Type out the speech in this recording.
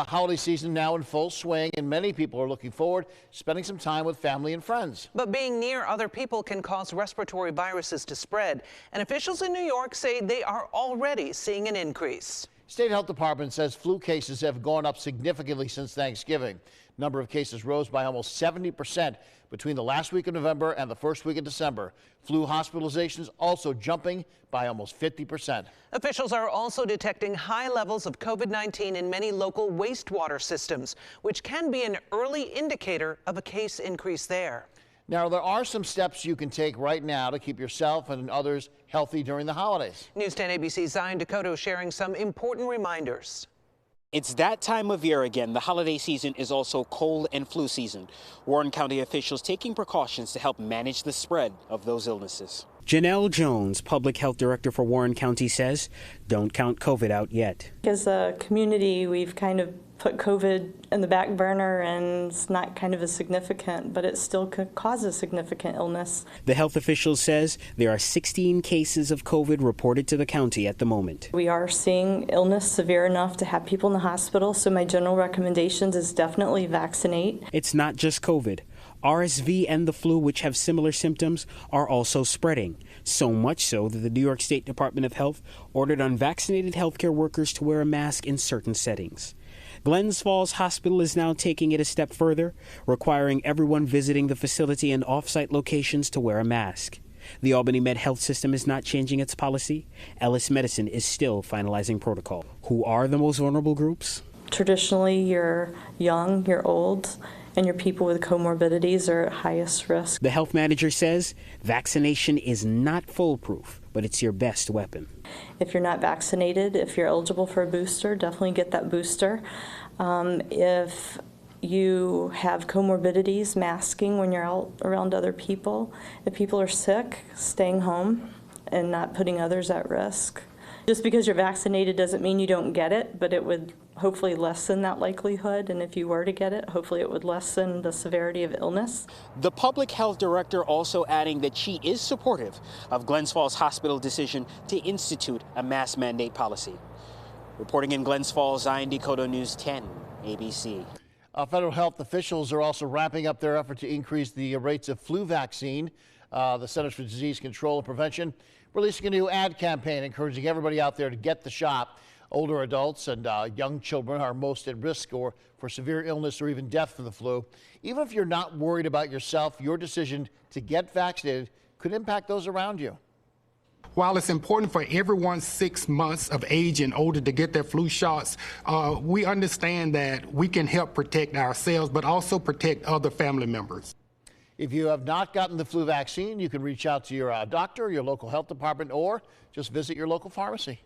Holiday season now in full swing, and many people are looking forward to spending some time with family and friends. But being near other people can cause respiratory viruses to spread, and officials in New York say they are already seeing an increase. State Health Department says flu cases have gone up significantly since Thanksgiving. Number of cases rose by almost 70% between the last week of November and the first week of December. Flu hospitalizations also jumping by almost 50%. Officials are also detecting high levels of COVID-19 in many local wastewater systems, which can be an early indicator of a case increase there. Now, there are some steps you can take right now to keep yourself and others healthy during the holidays. News 10 ABC's Zion Dakota sharing some important reminders. It's that time of year again. The holiday season is also cold and flu season. Warren County officials taking precautions to help manage the spread of those illnesses. Janelle Jones, Public Health Director for Warren County, says don't count COVID out yet. As a community, we've kind of put COVID in the back burner, and it's not kind of as significant, but it still could cause a significant illness. The health official says there are 16 cases of COVID reported to the county at the moment. We are seeing illness severe enough to have people in the hospital, so my general recommendations is definitely vaccinate. It's not just COVID. RSV and the flu, which have similar symptoms, are also spreading. So much so that the New York State Department of Health ordered unvaccinated healthcare workers to wear a mask in certain settings. Glens Falls Hospital is now taking it a step further, requiring everyone visiting the facility and off-site locations to wear a mask. The Albany Med Health System is not changing its policy. Ellis Medicine is still finalizing protocol. Who are the most vulnerable groups? Traditionally, you're young, you're old, and your people with comorbidities are at highest risk. The health manager says vaccination is not foolproof, but it's your best weapon. If you're not vaccinated, if you're eligible for a booster, definitely get that booster. If you have comorbidities, masking when you're out around other people. If people are sick, staying home and not putting others at risk. Just because you're vaccinated doesn't mean you don't get it, but it would hopefully lessen that likelihood. And if you were to get it, hopefully it would lessen the severity of illness. The public health director also adding that she is supportive of Glens Falls Hospital decision to institute a mask mandate policy. Reporting in Glens Falls, Zion Dakota News 10 ABC. Federal health officials are also wrapping up their effort to increase the rates of flu vaccine. The Centers for Disease Control and Prevention releasing a new ad campaign encouraging everybody out there to get the shot. Older adults and young children are most at risk for severe illness or even death from the flu. Even if you're not worried about yourself, your decision to get vaccinated could impact those around you. While it's important for everyone 6 months of age and older to get their flu shots, we understand that we can help protect ourselves, but also protect other family members. If you have not gotten the flu vaccine, you can reach out to your doctor, your local health department, or just visit your local pharmacy.